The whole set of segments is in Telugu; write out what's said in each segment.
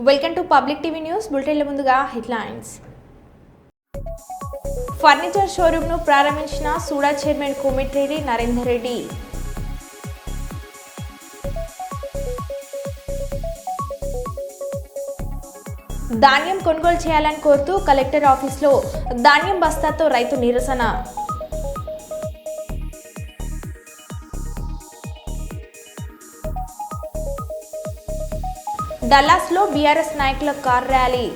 Welcome to public TV news బులెటిన్ల ముందుగా హెడ్లైన్స్. ఫర్నిచర్ షోరూమ్ ను ప్రారంభించిన సూడా చైర్మన్ కోమటిరెడ్డి నరేందర్ రెడ్డి. ధాన్యం కొనుగోలు చేయాలని కోరుతూ కలెక్టర్ ఆఫీసులో ధాన్యం బస్తాతో రైతు నిరసన. డల్లాస్లో బీఆర్ఎస్ నాయకుల కార్ ర్యాలీ.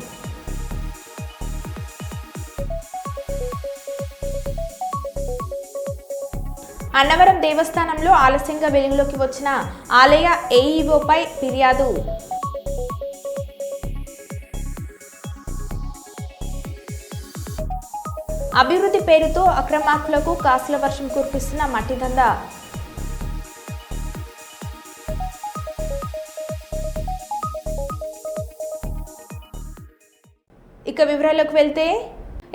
అన్నవరం దేవస్థానంలో ఆలస్యంగా వెలుగులోకి వచ్చిన ఆలయ ఏఈఓపై ఫిర్యాదు. అభివృద్ధి పేరుతో అక్రమార్కులకు కాసుల వర్షం కురిపిస్తున్న మట్టి దందా. ఇక వివరాలకు వెళ్తే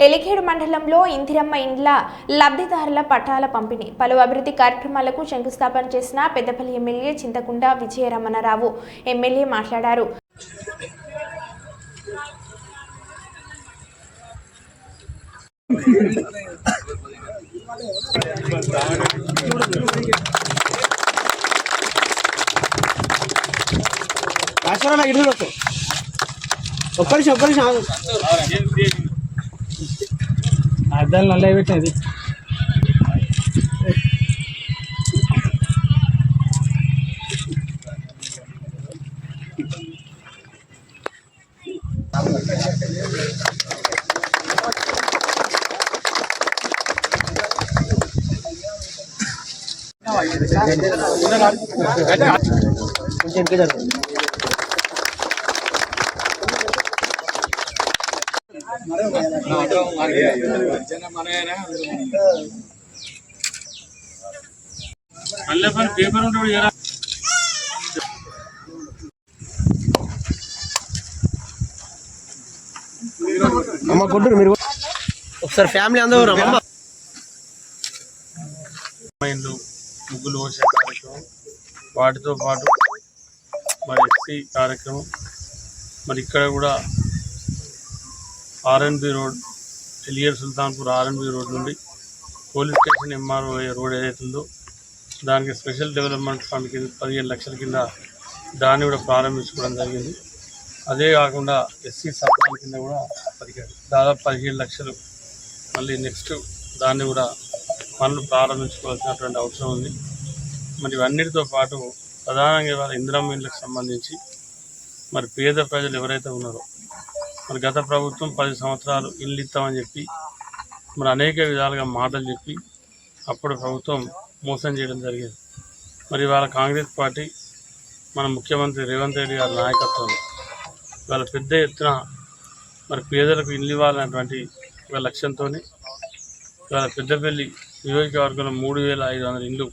ఎలిఖేడు మండలంలో ఇందిరమ్మ ఇండ్ల లబ్ధిదారుల పట్టాల పంపిణీ, పలు అభివృద్ధి కార్యక్రమాలకు శంకుస్థాపన చేసిన పెద్దపల్లి ఎమ్మెల్యే చింతకుంట విజయరమణరావు. ఎమ్మెల్యే మాట్లాడారు. అద్దాలు నల్ల పెట్టినది పేపర్ ఉంటుంది కదా. అమ్మ కొట్టురు మీరు ఒకసారి ఫ్యామిలీ అందరూ ముగ్గులు పోసే కార్యక్రమం, వాటితో పాటు మరి ఎస్సీ కార్యక్రమం, మరి ఇక్కడ కూడా ఆర్ఎన్బి రోడ్, ఎలియర్ సుల్తాన్పూర్ ఆర్ఎన్బి రోడ్ నుండి పోలీస్ స్టేషన్ ఎంఆర్ఓ రోడ్ ఏదైతుందో దానికి స్పెషల్ డెవలప్మెంట్ ఫండ్ కింద 15 లక్షల కింద దాన్ని కూడా ప్రారంభించుకోవడం జరిగింది. అదే కాకుండా ఎస్సీ సప్లాన్ కింద కూడా దాదాపు 17 లక్షలు మళ్ళీ నెక్స్ట్ దాన్ని కూడా పనులు ప్రారంభించుకోవాల్సినటువంటి అవసరం ఉంది. మరి ఇవన్నిటితో పాటు ప్రధానంగా ఇవాళ ఇందిరమ్మ ఇండ్లకు సంబంధించి మరి పేద ప్రజలు ఎవరైతే ఉన్నారో, మరి గత ప్రభుత్వం 10 సంవత్సరాలు ఇల్లు ఇస్తామని చెప్పి మరి అనేక విధాలుగా మాటలు చెప్పి అప్పుడు ప్రభుత్వం మోసం చేయడం జరిగింది. మరి ఇవాళ కాంగ్రెస్ పార్టీ మన ముఖ్యమంత్రి రేవంత్ రెడ్డి గారి నాయకత్వంలో ఇవాళ పెద్ద ఎత్తున మరి పేదలకు ఇల్లు ఇవ్వాలనేటువంటి ఒక లక్ష్యంతో ఇవాళ పెద్దపల్లి నియోజకవర్గంలో 3500 ఇండ్లు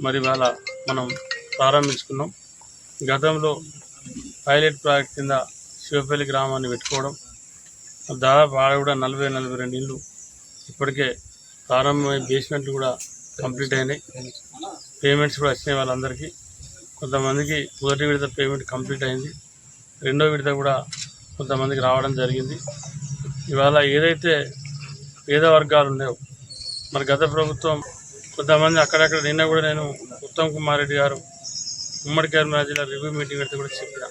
మరి ఇవాళ మనం ప్రారంభించుకున్నాం. గతంలో పైలట్ ప్రాజెక్ట్ కింద శివపల్లి గ్రామాన్ని పెట్టుకోవడం, దాదాపు ఆడ కూడా 40-42 ఇండ్లు ఇప్పటికే ప్రారంభమై బేస్మెంట్లు కూడా కంప్లీట్ అయినాయి. పేమెంట్స్ కూడా వచ్చినాయి వాళ్ళందరికీ. కొంతమందికి మొదటి విడత పేమెంట్ కంప్లీట్ అయింది, రెండో విడత కూడా కొంతమందికి రావడం జరిగింది. ఇవాళ ఏదైతే పేద వర్గాలు ఉన్నాయో మరి గత ప్రభుత్వం కొంతమంది అక్కడక్కడ నిన్న కూడా నేను ఉత్తమ్ కుమార్ రెడ్డి గారు ఉమ్మడి కరీంనగర్ జిల్లా రివ్యూ మీటింగ్ పెడితే కూడా చెప్పిన,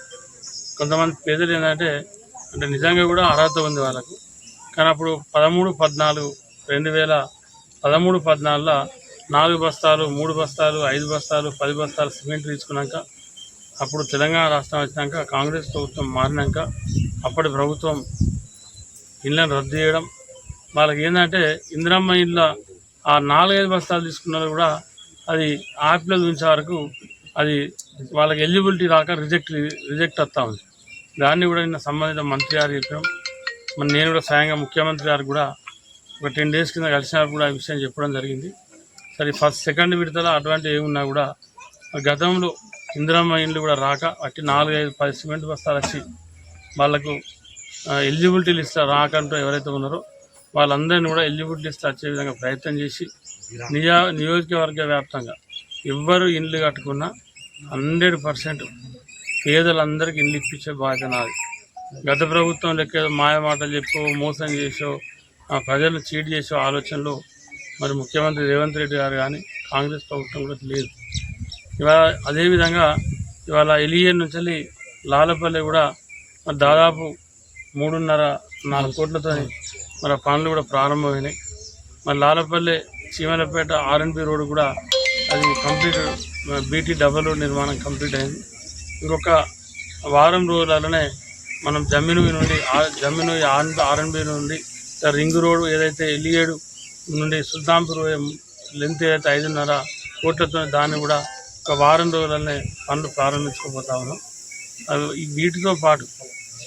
కొంతమంది పేదలు ఏంటంటే నిజంగా కూడా అర్హత ఉంది వాళ్ళకు, కానీ అప్పుడు 2013-14లో 4 బస్తాలు 3 బస్తాలు 5 బస్తాలు 10 బస్తాలు సిమెంట్ తీసుకున్నాక అప్పుడు తెలంగాణ రాష్ట్రం వచ్చినాక కాంగ్రెస్ ప్రభుత్వం మారినాక అప్పటి ప్రభుత్వం ఇళ్ళను రద్దు చేయడం, వాళ్ళకి ఏంటంటే ఇందిరమ్మ ఇళ్ళ ఆ 4-5 బస్తాలు తీసుకున్నారు కూడా అది యాప్లో ఉంచే వరకు అది వాళ్ళకి ఎలిజిబిలిటీ రాక రిజెక్ట్ వస్తూ ఉంది. దాన్ని కూడా నిన్న సంబంధిత మంత్రి గారు చెప్పాం. మరి నేను కూడా స్వయంగా ముఖ్యమంత్రి గారు కూడా ఒక 10 డేస్ కింద కలిసినప్పుడు కూడా ఆ విషయం చెప్పడం జరిగింది. సరే సెకండ్ విడతలో అటువంటి ఏమున్నా కూడా గతంలో ఇందిరమ్మ ఇండ్లు కూడా రాక అట్టి 4-5-10 సిమెంట్ బస్తాలు వచ్చి వాళ్ళకు ఎలిజిబిలిటీ లిస్ట్ రాకంటూ ఎవరైతే ఉన్నారో వాళ్ళందరినీ కూడా ఎలిజిబిలిటీ లిస్ట్ వచ్చే విధంగా ప్రయత్నం చేసి నియోజకవర్గ వ్యాప్తంగా ఎవ్వరు ఇండ్లు కట్టుకున్నా 100% పేదలందరికీ ఇల్లు ఇప్పించే బాధ్యత నాది. గత ప్రభుత్వం లెక్క మాయ మాటలు చెప్పో మోసం చేసో ప్రజలను చీట్ చేసే ఆలోచనలు మరి ముఖ్యమంత్రి రేవంత్ రెడ్డి గారు కానీ కాంగ్రెస్ ప్రభుత్వం కూడా లేదు. ఇవాళ అదేవిధంగా ఇవాళ ఎలియర్ నుంచి లాలపల్లి కూడా మరి దాదాపు 3.5-4 కోట్లతో మరి పనులు కూడా ప్రారంభమైనాయి. మరి లాలపల్లి చీమలపేట ఆర్ఎన్బి రోడ్డు కూడా అది కంప్లీట్ బీటీ డబల్ రోడ్ నిర్మాణం కంప్లీట్ అయింది. ఇంకొక వారం రోజులలోనే మనం జమ్మిను ఆర్ఎన్బి నుండి రింగ్ రోడ్ ఏదైతే ఎలియేడు నుండి సుల్తాన్పూర్ లెంత్ ఏదైతే 5.5 కోట్లతో దాన్ని కూడా ఒక వారం రోజులనే పనులు ప్రారంభించుకోబోతా ఉన్నాం. అవి వీటితో పాటు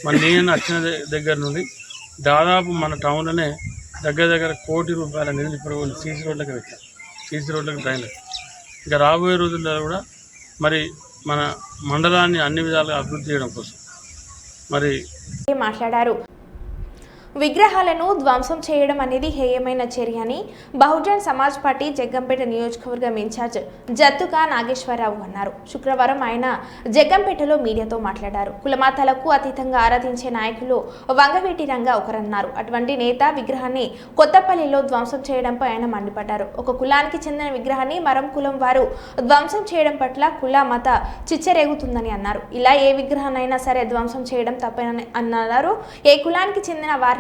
మన నేను వచ్చిన దగ్గర నుండి దాదాపు మన టౌన్లోనే దగ్గర ₹1 కోటి నిధులు ఇప్పుడు సీసీ రోడ్లకు పెట్టాం. సీసీ రోడ్లకు డ్రైన్లకు ఇంకా రాబోయే రోజుల్లో కూడా మరి మన మండలాన్ని అన్ని విధాలుగా అభివృద్ధి చేయడం కోసం మరి మాట్లాడారు. విగ్రహాలను ధ్వంసం చేయడం అనేది హేయమైన చర్య అని బహుజన్ సమాజ్ పార్టీ జగ్గంపేట నియోజకవర్గం ఇన్ఛార్జ్ జత్తుగా నాగేశ్వరరావు అన్నారు. శుక్రవారం ఆయన జగ్గంపేటలో మీడియాతో మాట్లాడారు. కులమతాలకు అతీతంగా ఆరాధించే నాయకులు వంగవీటి రంగా ఒకరన్నారు. అటువంటి నేత విగ్రహాన్ని కొత్తపల్లిలో ధ్వంసం చేయడంపై ఆయన మండిపడ్డారు. ఒక కులానికి చెందిన విగ్రహాన్ని మరో కులం వారు ధ్వంసం చేయడం పట్ల కుల మత చిచ్చరేగుతుందని అన్నారు. ఇలా ఏ విగ్రహాన్నైనా సరే ధ్వంసం చేయడం తప్పని అన్నారు. ఏ కులానికి చెందిన వారి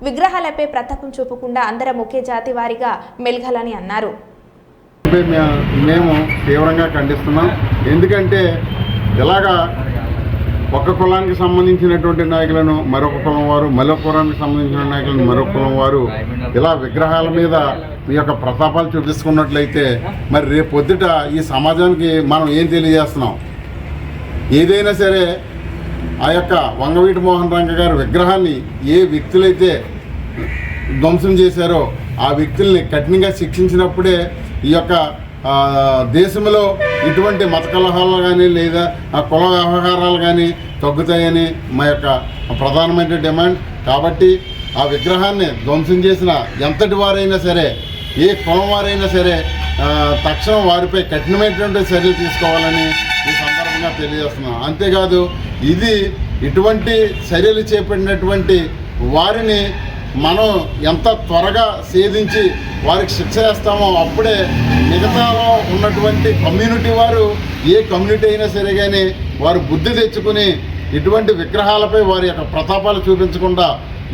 విగ్రహాలపై ప్రతాపం చూపకుండా అందరం ఒకే జాతి వారిగా మెలగాలని అన్నారు. మేము తీవ్రంగా ఖండిస్తున్నాం. ఎందుకంటే ఇలాగా ఒక కులానికి సంబంధించినటువంటి నాయకులను మరొక కులం వారు, మరొక కులానికి సంబంధించిన నాయకులను మరొక కులం వారు ఇలా విగ్రహాల మీద మీ యొక్క ప్రతాపాలు చూపించుకున్నట్లయితే మరి రేపు పొద్దుట ఈ సమాజానికి మనం ఏం తెలియజేస్తున్నాం? ఏదైనా సరే ఆ యొక్క వంగవీటి మోహన్ రంగ గారి విగ్రహాన్ని ఏ వ్యక్తులైతే ధ్వంసం చేశారో ఆ వ్యక్తుల్ని కఠినంగా శిక్షించినప్పుడే ఈ యొక్క దేశంలో ఇటువంటి మత కలహాలు కానీ లేదా కుల వ్యవహారాలు కానీ తగ్గుతాయని మా యొక్క ప్రధానమైన డిమాండ్. కాబట్టి ఆ విగ్రహాన్ని ధ్వంసం చేసిన ఎంతటి వారైనా సరే, ఏ కులం వారైనా సరే తక్షణం వారిపై కఠినమైనటువంటి చర్యలు తీసుకోవాలని ఈ సందర్భంగా తెలియజేస్తున్నాం. అంతేకాదు ఇటువంటి చర్యలు చేపట్టినటువంటి వారిని మనం ఎంత త్వరగా ఛేదించి వారికి శిక్ష వేస్తామో అప్పుడే మిగతాలో ఉన్నటువంటి కమ్యూనిటీ వారు, ఏ కమ్యూనిటీ అయినా సరే కానీ వారు బుద్ధి తెచ్చుకుని ఇటువంటి విగ్రహాలపై వారి యొక్క ప్రతాపాలు చూపించకుండా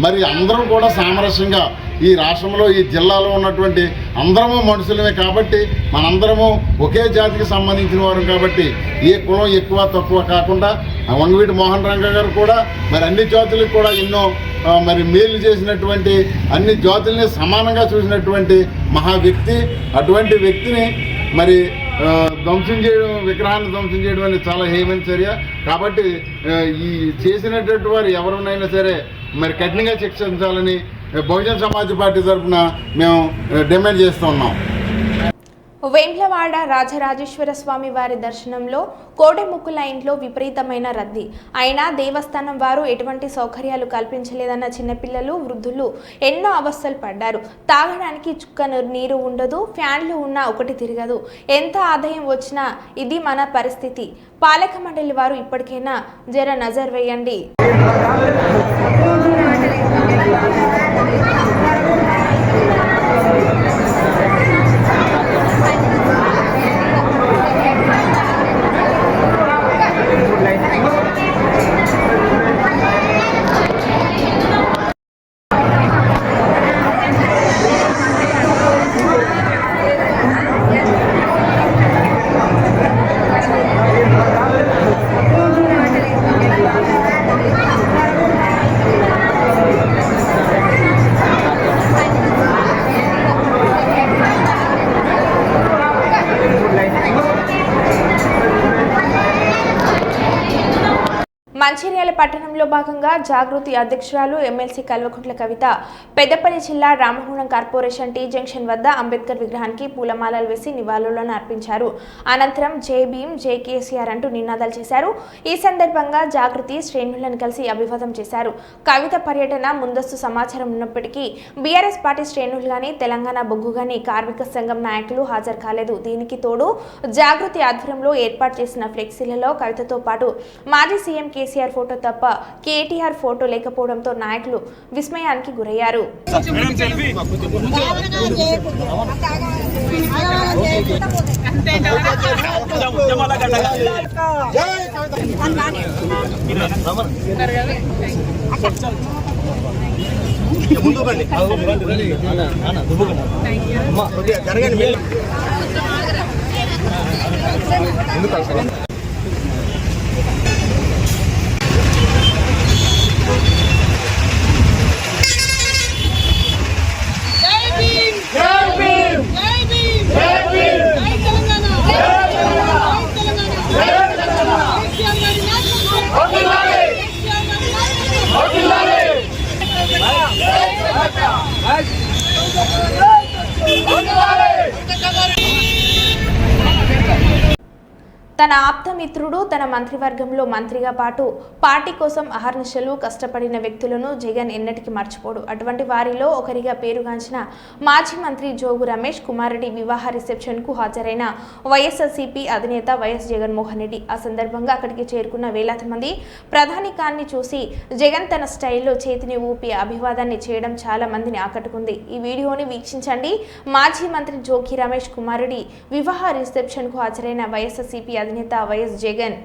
మరి అందరం కూడా సామరస్యంగా ఈ రాష్ట్రంలో ఈ జిల్లాలో ఉన్నటువంటి అందరము మనుషులమే కాబట్టి మనందరము ఒకే జాతికి సంబంధించిన వారు కాబట్టి ఏ కులం ఎక్కువ తక్కువ కాకుండా వంగవీటి మోహన్ రంగ గారు కూడా మరి అన్ని జాతులకు కూడా ఎన్నో మరి మేలు చేసినటువంటి, అన్ని జాతుల్ని సమానంగా చూసినటువంటి మహా వ్యక్తి. అటువంటి వ్యక్తిని మరి ధ్వంసం చేయడం, విగ్రహాన్ని ధ్వంసం చేయడం అనేది చాలా హేయమైన చర్య. కాబట్టి ఈ చేసినటువంటి వారు ఎవరినైనా సరే మరి కఠినంగా శిక్షించాలని బహుజన్ సమాజ్ పార్టీ తరఫున మేము డిమాండ్ చేస్తూ ఉన్నాం. వేంప్లవాడ రాజరాజేశ్వర స్వామి వారి దర్శనంలో కోడెముక్కు లైన్లో విపరీతమైన రద్దీ. అయినా దేవస్థానం వారు ఎటువంటి సౌకర్యాలు కల్పించలేదన్న చిన్నపిల్లలు, వృద్ధులు ఎన్నో అవస్థలు పడ్డారు. తాగడానికి చుక్క నీరు ఉండదు, ఫ్యాన్లు ఉన్నా ఒకటి తిరగదు. ఎంత ఆదాయం వచ్చినా ఇది మన పరిస్థితి. పాలక మండలి వారు ఇప్పటికైనా జర నజర్ వేయండి. మంచిర్యాల పట్టణంలో భాగంగా జాగృతి అధ్యక్షురాలు ఎమ్మెల్సీ కల్వకుంట్ల కవిత పెద్దపల్లి జిల్లా రామగుండం కార్పొరేషన్ టీ జంక్షన్ వద్ద అంబేద్కర్ విగ్రహానికి పూలమాలలు వేసి నివాళులను అర్పించారు. అనంతరం జై భీమ్ జై కేసీఆర్ అంటూ నినాదాలు చేశారు. ఈ సందర్భంగా జాగృతి శ్రేణులను కలిసి అభివాదం చేశారు. కవిత పర్యటన ముందస్తు సమాచారం ఉన్నప్పటికీ బీఆర్ఎస్ పార్టీ శ్రేణులు గాని తెలంగాణ బొగ్గు గాని కార్మిక సంఘం నాయకులు హాజరు కాలేదు. దీనికి తోడు జాగృతి ఆధ్వర్యంలో ఏర్పాటు చేసిన ఫ్లెక్సీలలో కవితతో పాటు మాజీ సీఎం కేసీఆర్ ఫోటో తప్ప కేటీఆర్ ఫోటో లేకపోవడంతో నాయకులు విస్మయానికి గురయ్యారు. తన ఆప్తమిత్రుడు తన మంత్రివర్గంలో మంత్రిగా పాటు పార్టీ కోసం అహర్నిశలు కష్టపడిన వ్యక్తులను జగన్ ఎన్నటికీ మర్చిపోడు. అటువంటి వారిలో ఒకరిగా పేరుగాంచిన మాజీ మంత్రి జోగు రమేష్ కుమారెడ్డి వివాహ రిసెప్షన్కు హాజరైన వైఎస్ఆర్సీపీ అధినేత వైఎస్ జగన్మోహన్ రెడ్డి. ఆ సందర్భంగా అక్కడికి చేరుకున్న వేలాది మంది ప్రధాని కాన్ని చూసి జగన్ తన స్టైల్లో చేతిని ఊపి అభివాదాన్ని చేయడం చాలా మందిని ఆకట్టుకుంది. ఈ వీడియోని వీక్షించండి. మాజీ మంత్రి జోగి రమేష్ కుమారెడ్డి వివాహ రిసెప్షన్కు హాజరైన వైఎస్ఆర్సీపీ అధినేత వైఎస్ జగన్.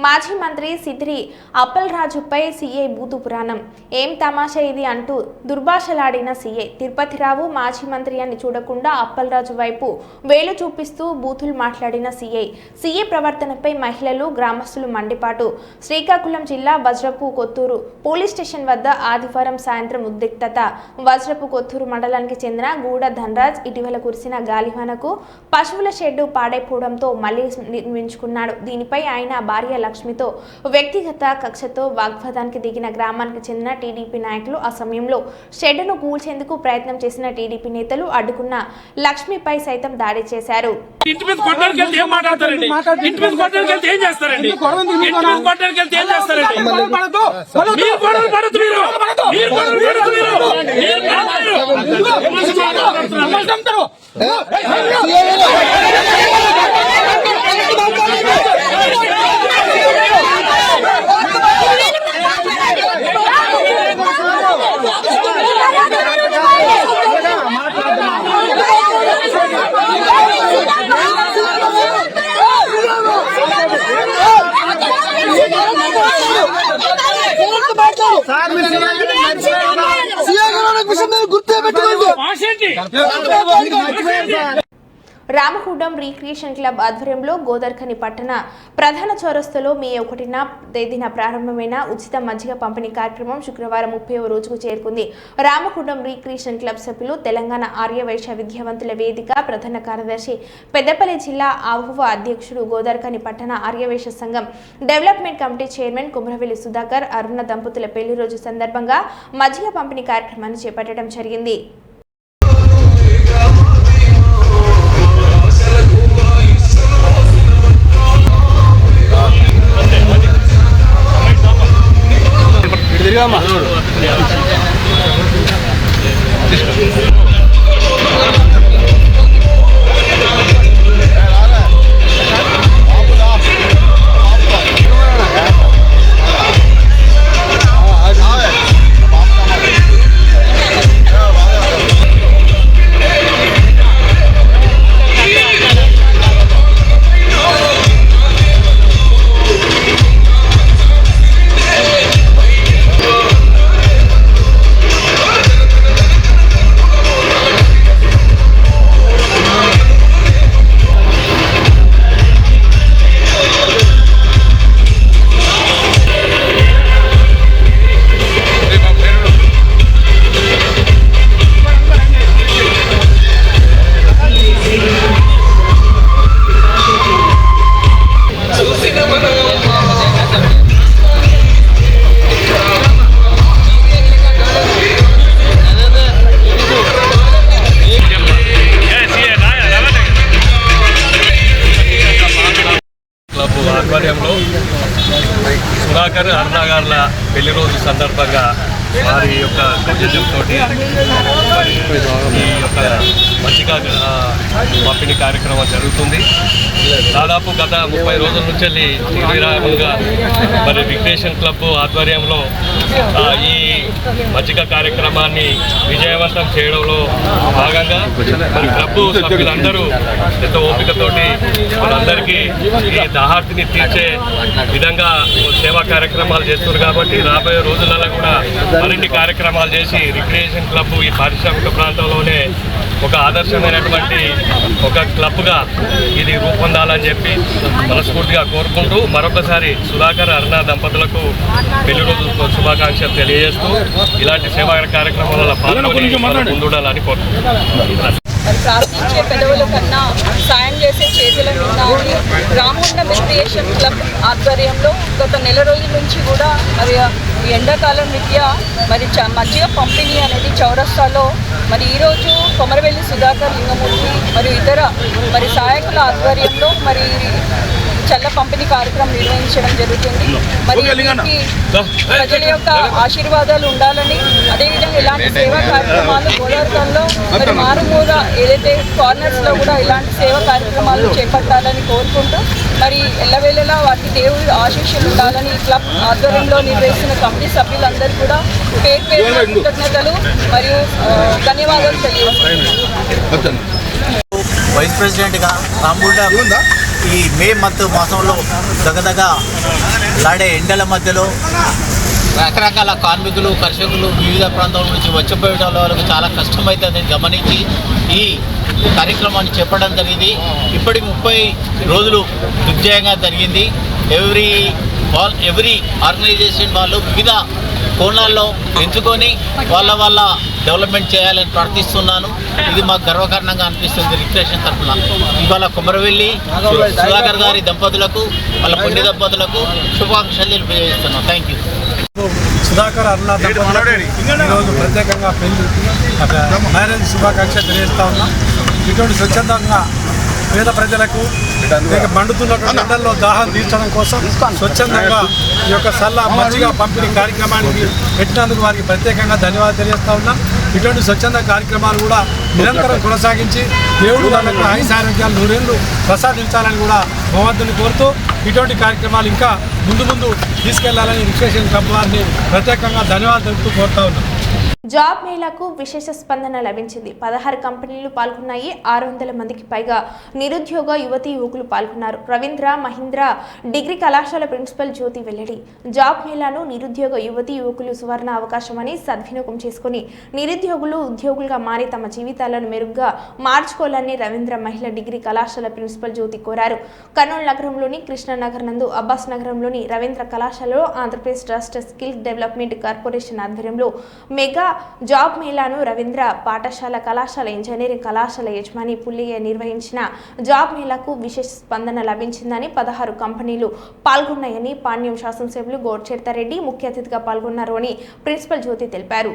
మాజీ మంత్రి సిద్రి అప్పలరాజుపై సీఐ బూతు పురాణం. ఏం తమాషా ఇది అంటూ దుర్భాషలాడిన సీఐ తిరుపతిరావు మాజీ మంత్రి అని చూడకుండా అప్పలరాజు వైపు వేలు చూపిస్తూ బూతులు మాట్లాడిన సీఐ ప్రవర్తనపై మహిళలు గ్రామస్తులు మండిపాటు. శ్రీకాకుళం జిల్లా వజ్రపు కొత్తూరు పోలీస్ స్టేషన్ వద్ద ఆదివారం సాయంత్రం ఉద్రిక్తత. వజ్రపు కొత్తూరు మండలానికి చెందిన గూడ ధనరాజ్ ఇటీవల కురిసిన గాలివానకు పశువుల షెడ్డు పాడైపోవడంతో మళ్లీ నిర్మించుకున్నాడు. దీనిపై ఆయన భార్య లక్ష్మితో వ్యక్తిగత కక్షతో వాగ్వాదానికి దిగిన గ్రామానికి చెందిన టీడీపీ నాయకులు ఆ సమయంలో షెడ్డును కూల్చేందుకు ప్రయత్నం చేసిన టీడీపీ నేతలు అడ్డుకున్న లక్ష్మిపై సైతం దాడి చేశారు. రామగుండం రీక్రియేషన్ క్లబ్ ఆధ్వర్యంలో గోదర్ఖని పట్టణ ప్రధాన చౌరస్తాలో మే 1న తేదీన ప్రారంభమైన ఉచిత మజ్జిగ పంపిణీ కార్యక్రమం శుక్రవారం 30వ రోజుకు చేరుకుంది. రామగుండం రీక్రియేషన్ క్లబ్ సభ్యులు తెలంగాణ ఆర్యవైశ్య విద్యావంతుల వేదిక ప్రధాన కార్యదర్శి పెద్దపల్లి జిల్లా ఆహువ అధ్యక్షుడు గోదర్ఖని పట్టణ ఆర్యవైశ్య సంఘం development committee chairman Kumravelli Sudhakar Aruna దంపతుల పెళ్లి రోజు సందర్భంగా మజ్జిగ పంపిణీ కార్యక్రమాన్ని చేపట్టడం జరిగింది. ఆధ్వర్యంలో సుధాకర్ అరుణ గారుల పెళ్లి రోజు సందర్భంగా వారి యొక్క సౌజన్యంతో ఈ యొక్క మంచిగా పంపిణీ కార్యక్రమం జరుగుతుంది. దాదాపు గత 30 రోజుల నుంచి నిర్విరామంగా మరి రిక్రియేషన్ క్లబ్ ఆధ్వర్యంలో ఈ మజ్జిగ కార్యక్రమాన్ని విజయవంతం చేయడంలో భాగంగా మరి క్లబ్ సభ్యులందరూ ఎంతో ఓపికతోటి మనందరికీ ఈ దాహార్తిని తీర్చే విధంగా సేవా కార్యక్రమాలు చేస్తున్నారు. కాబట్టి రాబోయే రోజులలో కూడా మరిన్ని కార్యక్రమాలు చేసి రిక్రియేషన్ క్లబ్ ఈ పారిశ్రామిక ప్రాంతంలోనే ఒక ఆదర్శమైనటువంటి ఒక క్లబ్గా ఇది రూపొందాలని చెప్పి మనస్ఫూర్తిగా కోరుకుంటూ మరొకసారి సుధాకర్ అరుణ దంపతులకు పెళ్లి రోజు శుభాకాంక్షలు తెలియజేస్తూ ఇలాంటి సేవా కార్యక్రమాలలో పాల్గొని ముందుండాలని కోరుకుంటున్నాను. మరి ప్రార్థించే పెదవుల కన్నా సాయం చేసే చేతుల మీద రామగుండం రిక్రియేషన్ క్లబ్ ఆధ్వర్యంలో గత నెల రోజుల నుంచి కూడా మరి ఈ ఎండాకాలం రీత్యా మరి మజ్జిగ పంపిణీ అనేది చౌరస్తాలో మరి ఈరోజు కొమరవెల్లి సుధాకర్ లింగమూర్తి మరియు ఇతర మరి సహాయకుల ఆధ్వర్యంలో మరి చల్ల పంపిణీ కార్యక్రమం నిర్వహించడం జరుగుతుంది. మరి ప్రజల యొక్క ఆశీర్వాదాలు ఉండాలని, అదేవిధంగా ఇలాంటి సేవా కార్యక్రమాలు గోదావరిలో మరి మారుమూల ఏదైతే కార్నర్స్లో కూడా ఇలాంటి సేవా కార్యక్రమాలు చేపట్టాలని కోరుకుంటూ మరి ఎల్లవేళలా వాటి దేవుడి ఆశీస్సులు ఉండాలని క్లబ్ ఆధ్వర్యంలో నిర్వహిస్తున్న కమిటీ సభ్యులందరూ కూడా పేరు పేరున కృతజ్ఞతలు మరియు ధన్యవాదాలు తెలియజేస్తున్నాను. వైస్ ప్రెసిడెంట్గా రామగుండం ఈ మే మాసంలో దగదగ లాడే ఎండల మధ్యలో రకరకాల కార్మికులు, కర్షకులు వివిధ ప్రాంతాల నుంచి వచ్చిపోయే వాళ్ళకి చాలా కష్టమవుతుందని గమనించి ఈ కార్యక్రమాన్ని చెప్పడం జరిగింది. ఇప్పటికి 30 రోజులు దిగ్జయంగా జరిగింది. ఎవ్రీ ఆర్గనైజేషన్ వాళ్ళు వివిధ కోణాల్లో ఎంచుకొని వాళ్ళ డెవలప్మెంట్ చేయాలని ప్రార్థిస్తున్నాను. ఇది మాకు గర్వకారణంగా అనిపిస్తుంది. రిక్రియేషన్ తరఫున ఇవాళ కొమరవెల్లి సుధాకర్ గారి దంపతులకు, వాళ్ళ పుణ్య దంపతులకు శుభాకాంక్షలు తెలియజేస్తున్నాను. Thank you. సుధాకర్ అరుణ దంపతులకు ఈరోజు ప్రత్యేకంగా పెళ్లి మ్యారేజ్ శుభాకాంక్షలు తెలియజేస్తా ఉన్నాం. ఇటువంటి స్వచ్ఛందంగా పేద ప్రజలకు మండుతున్నటువంటి ఎండల్లో దాహం తీర్చడం కోసం స్వచ్ఛందంగా ఈ యొక్క సల్లా మజ్జిగ పంపిణీ కార్యక్రమానికి పెట్టినందుకు వారికి ప్రత్యేకంగా ధన్యవాదాలు తెలియజేస్తా ఉన్నాం. ఇటువంటి స్వచ్ఛంద కార్యక్రమాలు కూడా నిరంతరం కొనసాగించి దేవుడు వాళ్ళకు ఆయుష ఆరోగ్యాలు 100 ఏళ్ళు ప్రసాదించాలని కూడా భగవంతుని కోరుతూ ఇటువంటి కార్యక్రమాలు ఇంకా ముందు తీసుకెళ్లాలని రిక్రియేషన్ క్లబ్ వారిని ప్రత్యేకంగా ధన్యవాదాలు తెలుపుతూ కోరుతా ఉన్నాం. జాబ్ మేళాకు విశేష స్పందన లభించింది. 16 కంపెనీలు పాల్గొన్నాయి. 600 మందికి పైగా నిరుద్యోగ యువతీ యువకులు పాల్గొన్నారు. రవీంద్ర మహీంద్ర డిగ్రీ కళాశాల ప్రిన్సిపల్ జ్యోతి వెల్లడి. జాబ్ మేళాను నిరుద్యోగ యువతీ యువకులు సువర్ణ అవకాశమని సద్వినియోగం చేసుకుని నిరుద్యోగులు ఉద్యోగులుగా మారి తమ జీవితాలను మెరుగ్గా మార్చుకోవాలని రవీంద్ర మహిళా డిగ్రీ కళాశాల ప్రిన్సిపల్ జ్యోతి కోరారు. కర్నూలు నగరంలోని కృష్ణానగర్ నందు అబ్బాస్ నగరంలోని రవీంద్ర కళాశాలలో ఆంధ్రప్రదేశ్ రాష్ట్ర స్కిల్ డెవలప్మెంట్ కార్పొరేషన్ ఆధ్వర్యంలో మెగా జాబ్ మేళాను రవీంద్ర పాఠశాల కళాశాల ఇంజనీరింగ్ కళాశాల యజమాని పుల్లియ నిర్వహించిన జాబ్ మేళాకు విశేష స్పందన లభించిందని 16 కంపెనీలు పాల్గొన్నాయని పాణ్యం శాసనసభ్యులు గోడ్చేర్తారెడ్డి ముఖ్య అతిథిగా పాల్గొన్నారు అని ప్రిన్సిపల్ జ్యోతి తెలిపారు.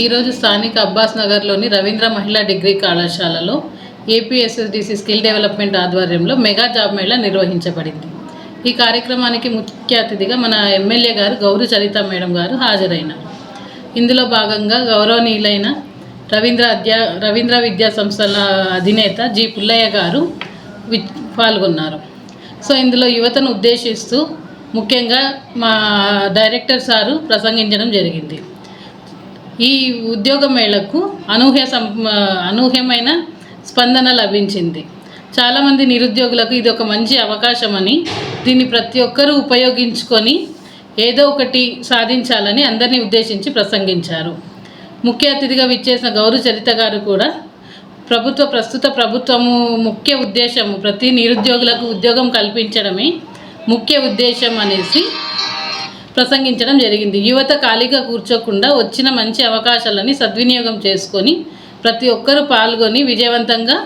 ఈరోజు స్థానిక అబ్బాస్ నగర్లోని రవీంద్ర మహిళా డిగ్రీ కళాశాలలో ఏపీఎస్ఎస్డిసి స్కిల్ డెవలప్మెంట్ ఆధ్వర్యంలో మెగా జాబ్ మేళా నిర్వహించబడింది. ఈ కార్యక్రమానికి ముఖ్య అతిథిగా మన ఎమ్మెల్యే గారు గౌరు చరిత మేడం గారు హాజరైనారు. ఇందులో భాగంగా గౌరవనీయులైన రవీంద్ర విద్యా సంస్థల అధినేత జి పుల్లయ్య గారు పాల్గొన్నారు. సో ఇందులో యువతను ఉద్దేశిస్తూ ముఖ్యంగా మా డైరెక్టర్ సారు ప్రసంగించడం జరిగింది. ఈ ఉద్యోగ మేళకు అనూహ్యమైన స్పందన లభించింది. చాలామంది నిరుద్యోగులకు ఇది ఒక మంచి అవకాశమని, దీన్ని ప్రతి ఒక్కరూ ఉపయోగించుకొని ఏదో ఒకటి సాధించాలని అందరినీ ఉద్దేశించి ప్రసంగించారు. ముఖ్య అతిథిగా విచ్చేసిన గౌరు చరిత గారు కూడా ప్రస్తుత ప్రభుత్వము ముఖ్య ఉద్దేశము ప్రతి నిరుద్యోగులకు ఉద్యోగం కల్పించడమే ముఖ్య ఉద్దేశం అనేసి ప్రసంగించడం జరిగింది. యువత ఖాళీగా కూర్చోకుండా వచ్చిన మంచి అవకాశాలని సద్వినియోగం చేసుకొని ప్రతి ఒక్కరూ పాల్గొని విజయవంతంగా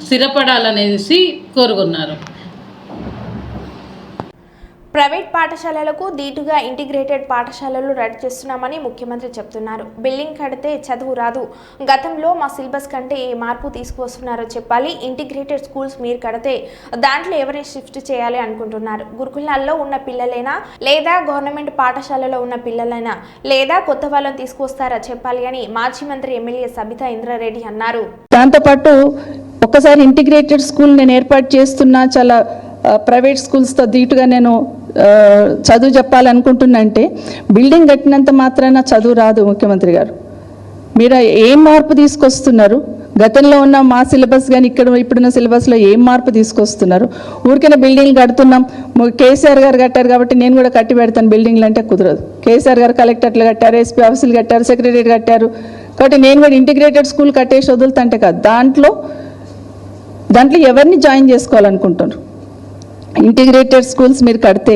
స్థిరపడాలనేసి కోరుకున్నారు. ప్రైవేట్ పాఠశాలలకు దీటుగా ఇంటిగ్రేటెడ్ పాఠశాలలు రెడీ చేస్తున్నామని ముఖ్యమంత్రి చెప్తున్నారు. బిల్డింగ్ కడితే చదువు రాదు, గతంలో మా సిలబస్ కంటే ఏ మార్పు తీసుకువస్తున్నారో చెప్పాలి. ఇంటిగ్రేటెడ్ స్కూల్స్ మీరు కడితే దాంట్లో ఎవరిని షిఫ్ట్ చేయాలి అనుకుంటున్నారు. గురుకులాల్లో ఉన్న పిల్లలైనా లేదా గవర్నమెంట్ పాఠశాలలో ఉన్న పిల్లలైనా లేదా కొత్త వాళ్ళని తీసుకువస్తారా చెప్పాలి అని మాజీ మంత్రి ఎమ్మెల్యే సబితా ఇంద్రారెడ్డి అన్నారు. దాంతోపాటు ఒక్కసారి ఇంటిగ్రేటెడ్ స్కూల్ నేను ఏర్పాటు చేస్తున్నా, చాలా ప్రైవేట్ స్కూల్స్తో దీటుగా నేను చదువు చెప్పాలనుకుంటున్నా అంటే బిల్డింగ్ కట్టినంత మాత్రాన చదువు రాదు. ముఖ్యమంత్రి గారు, మీరు ఏం మార్పు తీసుకొస్తున్నారు? గతంలో ఉన్న మా సిలబస్ కానీ ఇప్పుడున్న సిలబస్లో ఏం మార్పు తీసుకొస్తున్నారు? ఊరికైనా బిల్డింగ్లు కడుతున్నాం, కేసీఆర్ గారు కట్టారు కాబట్టి నేను కూడా కట్టి పెడతాను బిల్డింగ్లు అంటే కుదరదు. కేసీఆర్ గారు కలెక్టర్లు కట్టారు, ఎస్పీ ఆఫీసులు కట్టారు, సెక్రటరీ కట్టారు కాబట్టి నేను కూడా ఇంటిగ్రేటెడ్ స్కూల్ కట్టేసి వదులుతుంటే కాదు. దాంట్లో ఎవరిని జాయిన్ చేసుకోవాలనుకుంటున్నారు? ఇంటిగ్రేటెడ్ స్కూల్స్ మీరు కడితే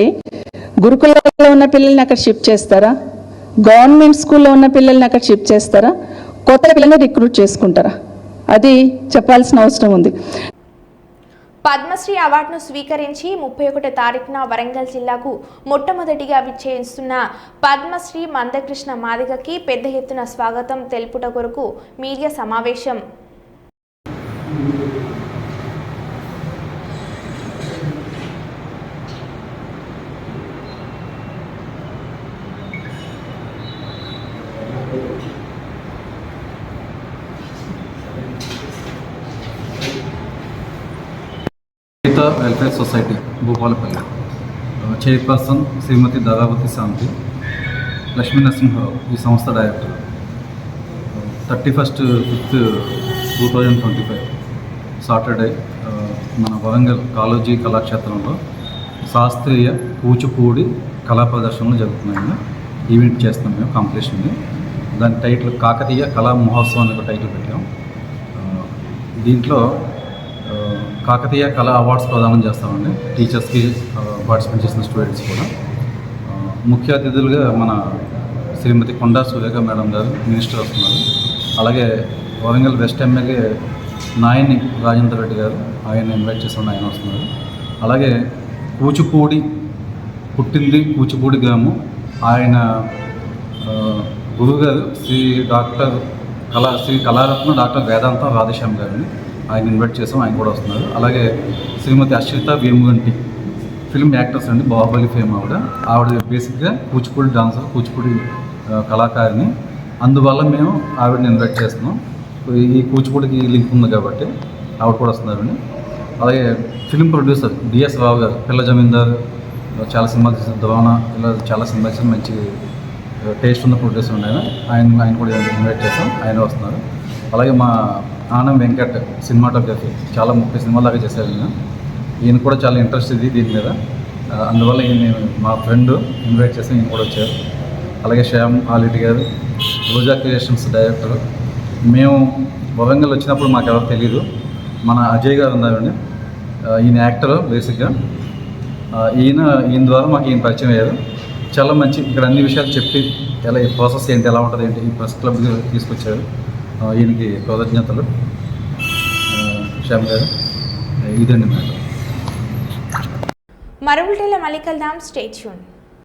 గురుకులాల్లో ఉన్న పిల్లల్ని అక్కడ షిఫ్ట్ చేస్తారా? గవర్నమెంట్ స్కూల్లో ఉన్న పిల్లల్ని అక్కడ షిఫ్ట్ చేస్తారా? కొత్త పిల్లల్ని రిక్రూట్ చేసుకుంటారా? అది చెప్పాల్సిన అవసరం ఉంది. పద్మశ్రీ అవార్డును స్వీకరించి 31 తారీఖున వరంగల్ జిల్లాకు మొట్టమొదటిగా విచ్చేస్తున్న పద్మశ్రీ మందకృష్ణ మాదిగకి పెద్ద ఎత్తున స్వాగతం తెలుపుట కొరకు మీడియా సమావేశం. వెల్ఫేర్ సొసైటీ భూపాలపల్లి చైర్పర్సన్ శ్రీమతి దాదావతి శాంతి, లక్ష్మీ నరసింహరావు ఈ సంస్థ డైరెక్టర్. 31/5/2025 సాటర్డే మన వరంగల్ కాళోజీ కళాక్షేత్రంలో శాస్త్రీయ కూచిపూడి కళా ప్రదర్శనలు జరుగుతున్నాయి. ఈవెంట్ చేస్తున్నాం మేము కాంపిటీషన్ని. దాని టైటిల్ కాకతీయ కళా మహోత్సవం అనే టైటిల్ పెట్టాం. దీంట్లో కాకతీయ కళా అవార్డ్స్ ప్రదానం చేస్తామండి. టీచర్స్కి, పార్టిసిపేట్ చేసిన స్టూడెంట్స్ కూడా. ముఖ్య అతిథులుగా మన శ్రీమతి కొండా సురేఖ మేడం గారు మినిస్టర్ వస్తున్నారు. అలాగే వరంగల్ వెస్ట్ ఎమ్మెల్యే నాయని రాజేందర్ రెడ్డి గారు, ఆయన ఇన్వైట్ చేసిన ఆయన వస్తున్నారు. అలాగే కూచిపూడి పుట్టింది కూచిపూడి గ్రామం, ఆయన గురువుగారు శ్రీ కళారత్న డాక్టర్ వేదాంత రాధేశ్యామ్ గారిని ఆయన ఇన్వైట్ చేసాం, ఆయన కూడా వస్తున్నారు. అలాగే శ్రీమతి అశ్రిత వేముగంటి ఫిల్మ్ యాక్టర్స్ అండి, బాహుబలి ఫేమ్ ఆవిడ బేసిక్గా కూచిపూడి డాన్సర్, కూచిపూడి కళాకారిని. అందువల్ల మేము ఆవిడని ఇన్వైట్ చేస్తున్నాం. ఈ కూచిపూడికి లింక్ ఉంది కాబట్టి ఆవిడ కూడా వస్తున్నారండి. అలాగే ఫిల్మ్ ప్రొడ్యూసర్ డిఎస్ రావు గారు, పిల్ల జమీందార్ చాలా సినిమాలు చేసిన, ద్రోణ, ఇలా చాలా సినిమాలు చేసిన మంచి టేస్ట్ ఉన్న ప్రొడ్యూసర్ ఉన్నాయి. ఆయన కూడా ఇన్వైట్ చేస్తాం, ఆయన వస్తున్నారు. అలాగే మా ఆనం వెంకట్ సినిమాటోగ్రఫీ చాలా ముఖ్య సినిమాలాగా చేశారు. ఈయన కూడా చాలా ఇంట్రెస్ట్ ఇది దీని మీద, అందువల్ల ఈయన మా ఫ్రెండ్ ఇన్వైట్ చేసి ఈయన కూడా వచ్చారు. అలాగే శ్యామ్ ఆలిటి గారు, రోజా క్రియేషన్స్ డైరెక్టర్. మేము వరంగల్ వచ్చినప్పుడు మాకు ఎవరు తెలియదు, మన అజయ్ గారు ఉన్నారండి, ఈయన యాక్టర్ బేసిక్గా. ఈయన ద్వారా మాకు ఈయన పరిచయం అయ్యారు. చాలా మంచి, ఇక్కడ అన్ని విషయాలు చెప్పి ఎలా ఈ ప్రాసెస్ ఏంటి, ఎలా ఉంటుంది ఏంటి, ఈ ప్రెస్ క్లబ్కి తీసుకొచ్చారు. ఈయనకి కృతజ్ఞతలు శ్యామ్ గారు. ఇదండి మ్యాటర్. మరో బులెటిన్లో మళ్ళీ కలుద్దాం. Stay tune.